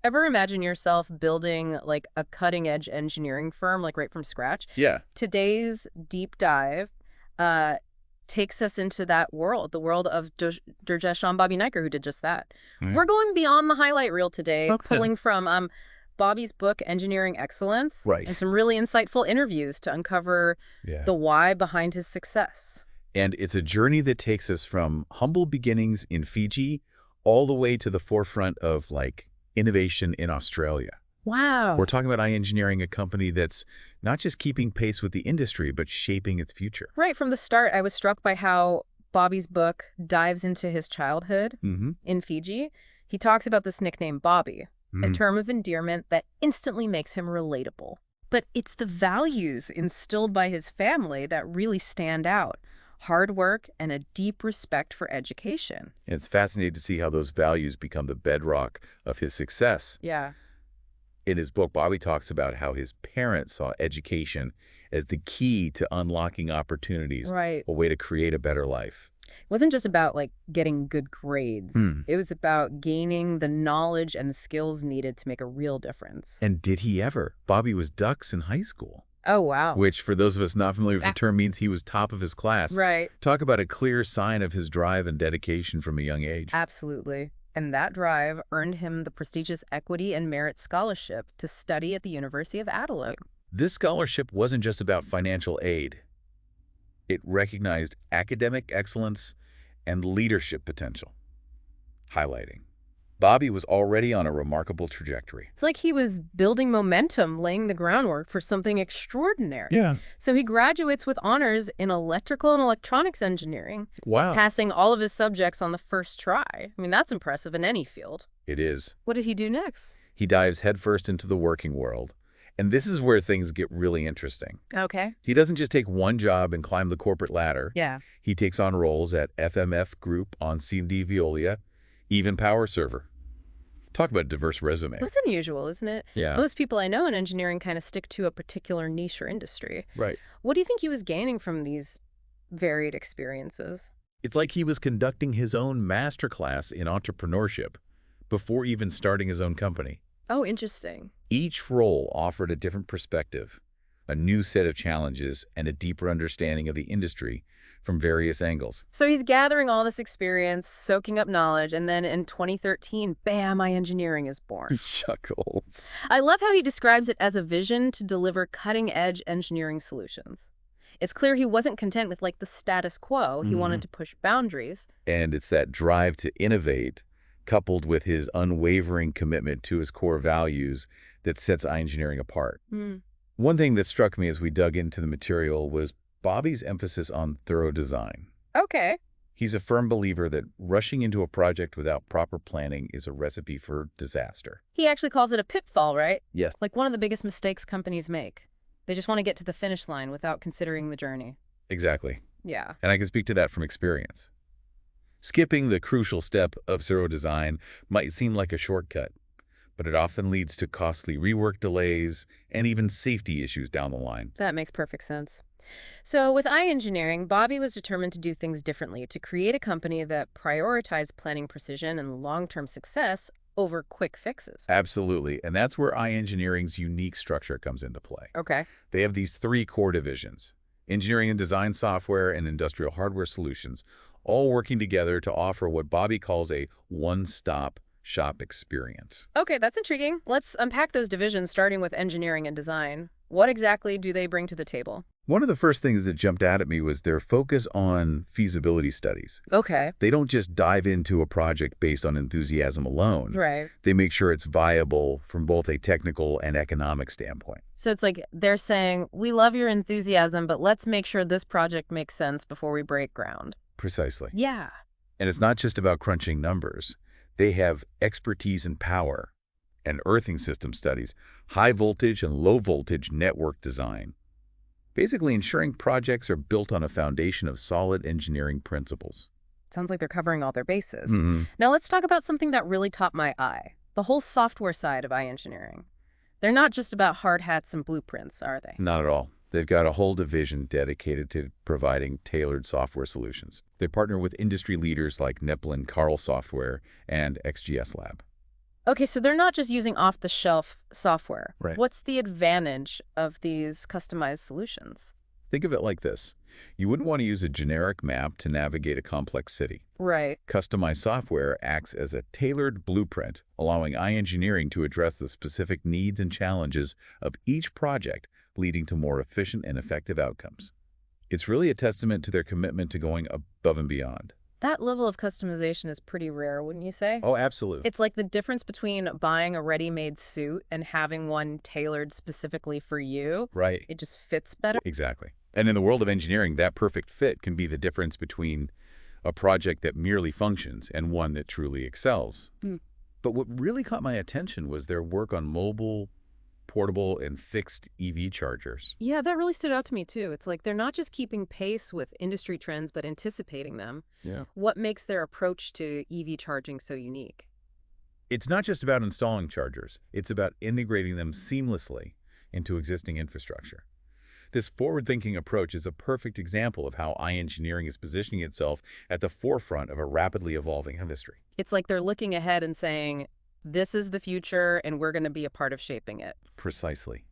Ever imagine yourself building like a cutting edge engineering firm, like right from scratch? Yeah. Today's deep dive uh, takes us into that world, the world of Durgesh and Bobby Niker, who did just that. Right. We're going beyond the highlight reel today, Okay. pulling from Bobby's book, Engineering Excellence, and Right. some really insightful interviews to uncover Yeah. the why behind his success. And it's a journey that takes us from humble beginnings in Fiji all the way to the forefront of innovation in Australia. We're Wow. talking about iEngineering, a company that's not just keeping pace with the industry, but shaping its future. Right from the start, I was struck by how Bobby's book dives into his childhood Mm-hmm. in Fiji. He talks about this nickname, Bobby, a term of endearment that instantly makes him relatable. But it's the values instilled by his family that really stand out. Hard work and a deep respect for education. And it's fascinating to see how those values become the bedrock of his success. Yeah. In his book, Bobby talks about how his parents saw education as the key to unlocking opportunities, Right. a way to create a better life. It wasn't just about like getting good grades. Hmm. It was about gaining the knowledge and the skills needed to make a real difference. And did he ever? Bobby was dux in high school, Oh, wow. which for those of us not familiar with the term means he was top of his class. Right. Talk about a clear sign of his drive and dedication from a young age. Absolutely. And that drive earned him the prestigious Equity and Merit Scholarship to study at the University of Adelaide. This scholarship wasn't just about financial aid. It recognized academic excellence and leadership potential, highlighting Bobby was already on a remarkable trajectory. It's like he was building momentum, laying the groundwork for something extraordinary. Yeah. So he graduates with honors in electrical and electronics engineering, Wow. passing all of his subjects on the first try. I mean, that's impressive in any field. It is. What did he do next? He dives headfirst into the working world. And this is where things get really interesting. Okay. He doesn't just take one job and climb the corporate ladder. Yeah. He takes on roles at FMF Group on C&D Veolia, even Power Server. Talk about a diverse resume. That's unusual, isn't it? Yeah. Most people I know in engineering kind of stick to a particular niche or industry. Right. What do you think he was gaining from these varied experiences? It's like he was conducting his own masterclass in entrepreneurship before even starting his own company. Oh, interesting. Each role offered a different perspective, a new set of challenges, and a deeper understanding of the industry from various angles. So he's gathering all this experience, soaking up knowledge, and then in 2013, bam, iEngineering is born. Chuckles. I love how he describes it as a vision to deliver cutting-edge engineering solutions. It's clear he wasn't content with like the status quo. He wanted to push boundaries. And it's that drive to innovate, coupled with his unwavering commitment to his core values, that sets iEngineering apart. One thing that struck me as we dug into the material was Bobby's emphasis on thorough design. Okay. He's a firm believer that rushing into a project without proper planning is a recipe for disaster. He actually calls it a pitfall, right? Yes. Like one of the biggest mistakes companies make. They just want to get to the finish line without considering the journey. Exactly. Yeah. And I can speak to that from experience. Skipping the crucial step of thorough design might seem like a shortcut, but it often leads to costly rework delays and even safety issues down the line. That makes perfect sense. So with iEngineering, Bobby was determined to do things differently, to create a company that prioritized planning precision and long-term success over quick fixes. Absolutely, and that's where iEngineering's unique structure comes into play. Okay. They have these three core divisions: engineering and design software and industrial hardware solutions, all working together to offer what Bobby calls a one-stop shop experience. Okay, that's intriguing. Let's unpack those divisions, starting with engineering and design. What exactly do they bring to the table? One of the first things that jumped out at me was their focus on feasibility studies. Okay. They don't just dive into a project based on enthusiasm alone. Right. They make sure it's viable from both a technical and economic standpoint. So it's like they're saying, we love your enthusiasm, but let's make sure this project makes sense before we break ground. Precisely. Yeah. And it's not just about crunching numbers. They have expertise in power and earthing system studies, high voltage and low voltage network design, basically ensuring projects are built on a foundation of solid engineering principles. Sounds like they're covering all their bases. Now let's talk about something that really caught my eye, the whole software side of iEngineering. They're not just about hard hats and blueprints, are they? Not at all. They've got a whole division dedicated to providing tailored software solutions. They partner with industry leaders like Neplin Carl Software and XGS Lab. Okay, so they're not just using off-the-shelf software. Right. What's the advantage of these customized solutions? Think of it like this. You wouldn't want to use a generic map to navigate a complex city. Right. Customized software acts as a tailored blueprint, allowing engineering to address the specific needs and challenges of each project, leading to more efficient and effective outcomes. It's really a testament to their commitment to going above and beyond. That level of customization is pretty rare, wouldn't you say? Oh, absolutely. It's like the difference between buying a ready-made suit and having one tailored specifically for you. Right. It just fits better. Exactly. And in the world of engineering, that perfect fit can be the difference between a project that merely functions and one that truly excels. Mm. But what really caught my attention was their work on mobile, portable, and fixed EV chargers. Yeah, that really stood out to me too. It's like they're not just keeping pace with industry trends, but anticipating them. Yeah. What makes their approach to EV charging so unique? It's not just about installing chargers. It's about integrating them seamlessly into existing infrastructure. This forward-thinking approach is a perfect example of how engineering is positioning itself at the forefront of a rapidly evolving industry. It's like they're looking ahead and saying, this is the future and we're going to be a part of shaping it. Precisely.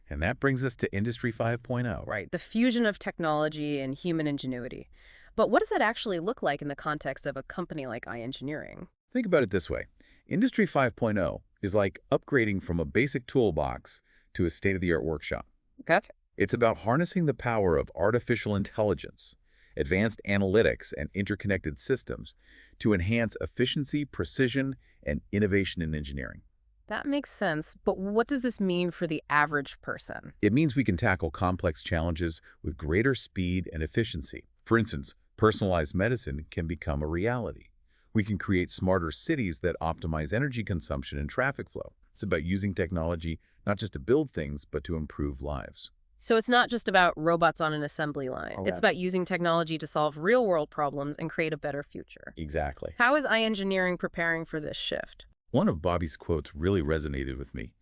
And that brings us to Industry 5.0. Right, the fusion of technology and human ingenuity. But what does that actually look like in the context of a company like iEngineering? Think about it this way. Industry 5.0 is like upgrading from a basic toolbox to a state-of-the-art workshop. Okay. It's about harnessing the power of artificial intelligence, advanced analytics, and interconnected systems to enhance efficiency, precision, and innovation in engineering. That makes sense, but what does this mean for the average person? It means we can tackle complex challenges with greater speed and efficiency. For instance, personalized medicine can become a reality. We can create smarter cities that optimize energy consumption and traffic flow. It's about using technology not just to build things, but to improve lives. So it's not just about robots on an assembly line. Okay. It's about using technology to solve real-world problems and create a better future. Exactly. How is iEngineering preparing for this shift? One of Bobby's quotes really resonated with me.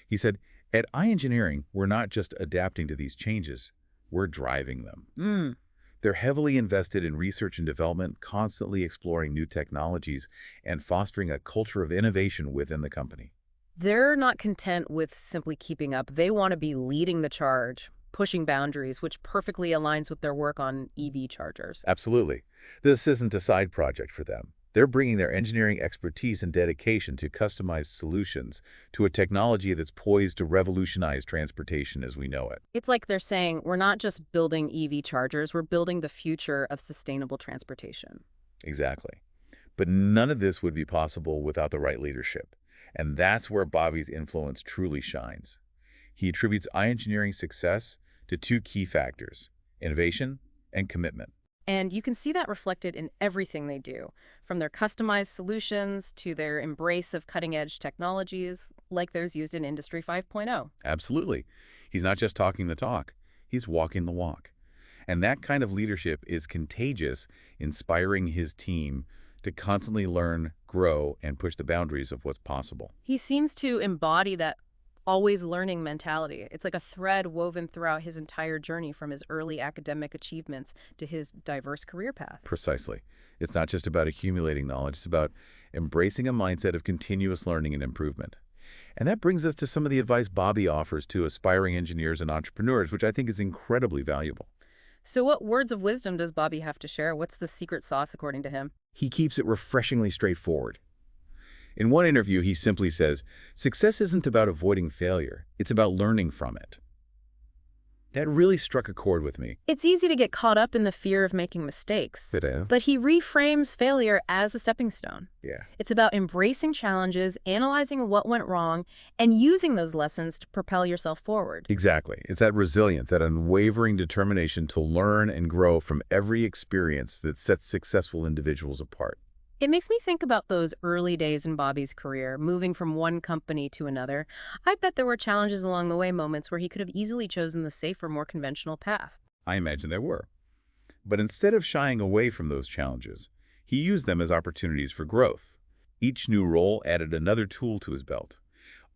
He said, "At iEngineering, we're not just adapting to these changes, we're driving them." They're heavily invested in research and development, constantly exploring new technologies, and fostering a culture of innovation within the company. They're not content with simply keeping up. They want to be leading the charge, pushing boundaries, which perfectly aligns with their work on EV chargers. Absolutely. This isn't a side project for them. They're bringing their engineering expertise and dedication to customized solutions to a technology that's poised to revolutionize transportation as we know it. It's like they're saying, we're not just building EV chargers, we're building the future of sustainable transportation. Exactly. But none of this would be possible without the right leadership. And that's where Bobby's influence truly shines. He attributes iEngineering's success to two key factors: innovation and commitment. And you can see that reflected in everything they do, from their customized solutions to their embrace of cutting-edge technologies like those used in Industry 5.0. Absolutely. He's not just talking the talk, he's walking the walk. And that kind of leadership is contagious, inspiring his team to constantly learn, grow, and push the boundaries of what's possible. He seems to embody that always learning mentality. It's like a thread woven throughout his entire journey, from his early academic achievements to his diverse career path. Precisely. It's not just about accumulating knowledge, it's about embracing a mindset of continuous learning and improvement. And that brings us to some of the advice Bobby offers to aspiring engineers and entrepreneurs, which I think is incredibly valuable. So what words of wisdom does Bobby have to share? What's the secret sauce according to him? He keeps it refreshingly straightforward. In one interview, he simply says, "Success isn't about avoiding failure, it's about learning from it." That really struck a chord with me. It's easy to get caught up in the fear of making mistakes, Yeah. but he reframes failure as a stepping stone. Yeah. It's about embracing challenges, analyzing what went wrong, and using those lessons to propel yourself forward. Exactly. It's that resilience, that unwavering determination to learn and grow from every experience that sets successful individuals apart. It makes me think about those early days in Bobby's career, moving from one company to another. I bet there were challenges along the way, moments where he could have easily chosen the safer, more conventional path. I imagine there were. But instead of shying away from those challenges, he used them as opportunities for growth. Each new role added another tool to his belt,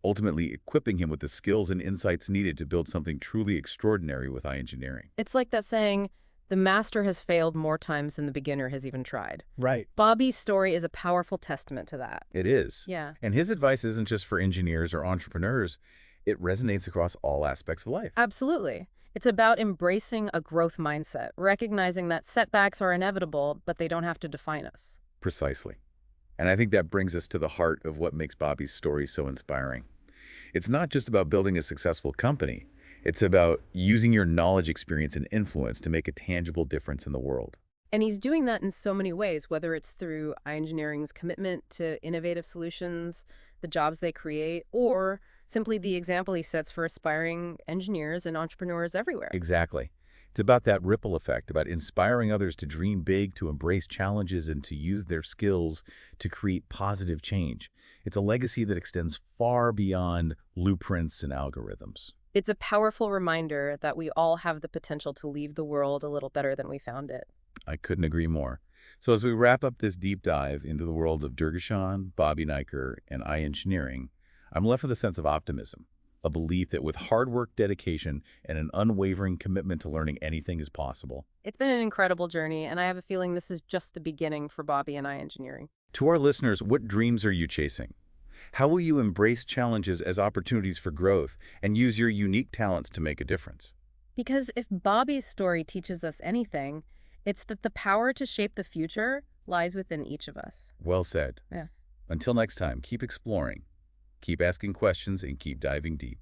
ultimately equipping him with the skills and insights needed to build something truly extraordinary with iEngineering. It's like that saying, The master has failed more times than the beginner has even tried. Right. Bobby's story is a powerful testament to that. It is. Yeah. And his advice isn't just for engineers or entrepreneurs. It resonates across all aspects of life. Absolutely. It's about embracing a growth mindset, recognizing that setbacks are inevitable, but they don't have to define us. Precisely. And I think that brings us to the heart of what makes Bobby's story so inspiring. It's not just about building a successful company. It's about using your knowledge, experience, and influence to make a tangible difference in the world. And he's doing that in so many ways, whether it's through iEngineering's commitment to innovative solutions, the jobs they create, or simply the example he sets for aspiring engineers and entrepreneurs everywhere. Exactly. It's about that ripple effect, about inspiring others to dream big, to embrace challenges, and to use their skills to create positive change. It's a legacy that extends far beyond blueprints and algorithms. It's a powerful reminder that we all have the potential to leave the world a little better than we found it. I couldn't agree more. So as we wrap up this deep dive into the world of Durgashan, Bobby Niker, and iEngineering, I'm left with a sense of optimism, a belief that with hard work, dedication, and an unwavering commitment to learning, anything is possible. It's been an incredible journey, and I have a feeling this is just the beginning for Bobby and iEngineering. To our listeners, what dreams are you chasing? How will you embrace challenges as opportunities for growth and use your unique talents to make a difference? Because if Bobby's story teaches us anything, it's that the power to shape the future lies within each of us. Well said. Yeah. Until next time, keep exploring, keep asking questions, and keep diving deep.